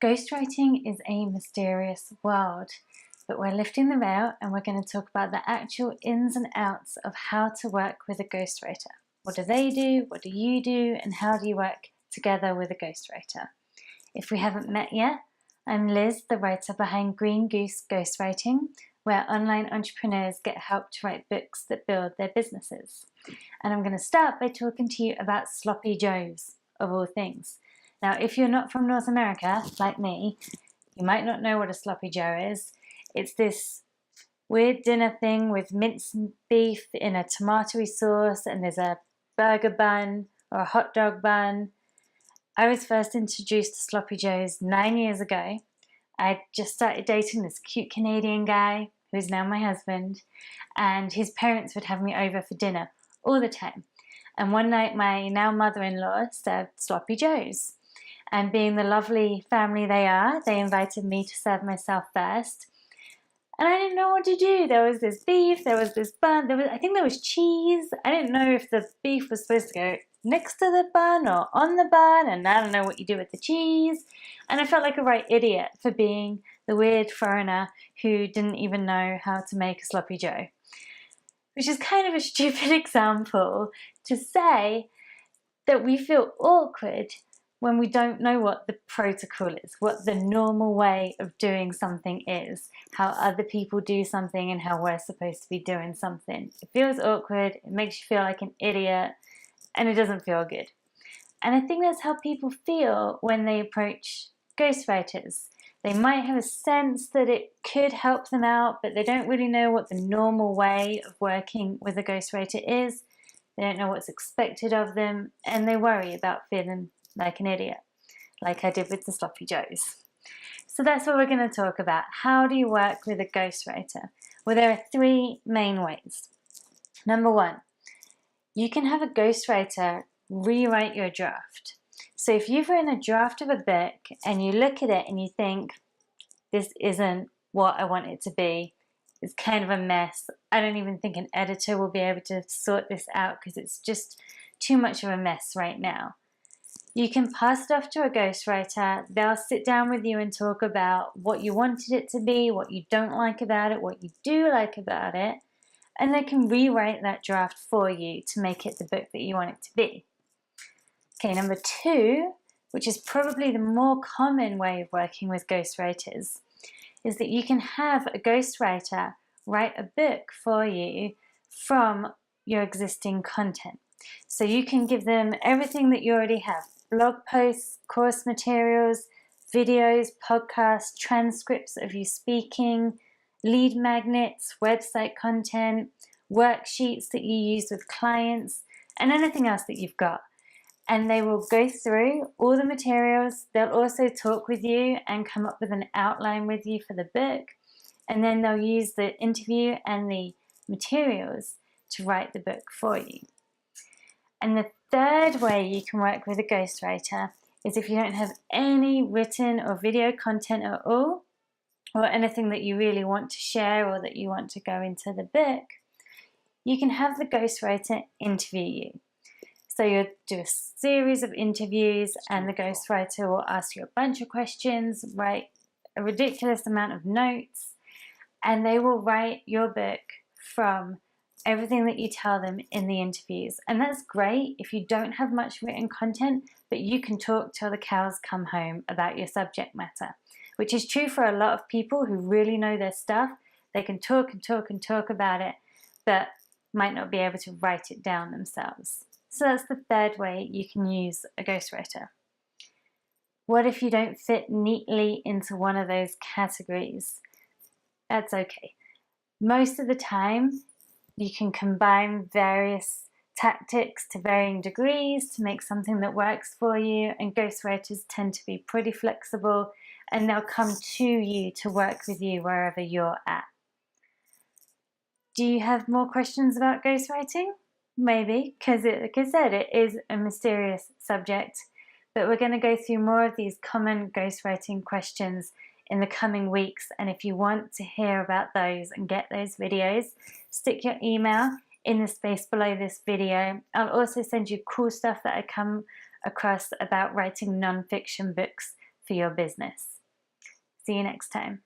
Ghostwriting is a mysterious world, but we're lifting the veil and we're going to talk about the actual ins and outs of how to work with a ghostwriter. What do they do? What do you do? And how do you work together with a ghostwriter? If we haven't met yet, I'm Liz, the writer behind Green Goose Ghostwriting, where online entrepreneurs get help to write books that build their businesses. And I'm going to start by talking to you about sloppy joes, of all things. Now, if you're not from North America, like me, you might not know what a sloppy joe is. It's this weird dinner thing with minced beef in a tomatoey sauce, and there's a burger bun or a hot dog bun. I was first introduced to sloppy joes 9 years ago. I just started dating this cute Canadian guy who's now my husband, and his parents would have me over for dinner all the time. And one night my now mother-in-law served sloppy joes. And being the lovely family they are, they invited me to serve myself first. And I didn't know what to do. There was this beef, there was this bun, I think there was cheese. I didn't know if the beef was supposed to go next to the bun or on the bun, and I don't know what you do with the cheese. And I felt like a right idiot for being the weird foreigner who didn't even know how to make a sloppy joe. Which is kind of a stupid example to say that we feel awkward when we don't know what the protocol is, what the normal way of doing something is, how other people do something and how we're supposed to be doing something. It feels awkward, it makes you feel like an idiot, and it doesn't feel good. And I think that's how people feel when they approach ghostwriters. They might have a sense that it could help them out, but they don't really know what the normal way of working with a ghostwriter is. They don't know what's expected of them, and they worry about feeling like an idiot, like I did with the sloppy joes. So that's what we're going to talk about. How do you work with a ghostwriter? Well, there are three main ways. Number one, you can have a ghostwriter rewrite your draft. So if you've written a draft of a book and you look at it and you think, this isn't what I want it to be, it's kind of a mess, I don't even think an editor will be able to sort this out because it's just too much of a mess right now. You can pass it off to a ghostwriter. They'll sit down with you and talk about what you wanted it to be, what you don't like about it, what you do like about it, and they can rewrite that draft for you to make it the book that you want it to be. Okay, number two, which is probably the more common way of working with ghostwriters, is that you can have a ghostwriter write a book for you from your existing content. So you can give them everything that you already have: blog posts, course materials, videos, podcasts, transcripts of you speaking, lead magnets, website content, worksheets that you use with clients, and anything else that you've got. And they will go through all the materials. They'll also talk with you and come up with an outline with you for the book. And then they'll use the interview and the materials to write the book for you. And the third way you can work with a ghostwriter is if you don't have any written or video content at all, or anything that you really want to share or that you want to go into the book, you can have the ghostwriter interview you. So you'll do a series of interviews and the ghostwriter will ask you a bunch of questions, write a ridiculous amount of notes, and they will write your book from everything that you tell them in the interviews. And that's great if you don't have much written content, but you can talk till the cows come home about your subject matter, which is true for a lot of people who really know their stuff. They can talk and talk and talk about it, but might not be able to write it down themselves. So that's the third way you can use a ghostwriter. What if you don't fit neatly into one of those categories? That's okay. Most of the time, you can combine various tactics to varying degrees to make something that works for you, and ghostwriters tend to be pretty flexible and they'll come to you to work with you wherever you're at. Do you have more questions about ghostwriting? Maybe, because like I said, it is a mysterious subject, but we're going to go through more of these common ghostwriting questions in the coming weeks, and if you want to hear about those and get those videos, stick your email in the space below this video. I'll also send you cool stuff that I come across about writing non-fiction books for your business. See you next time.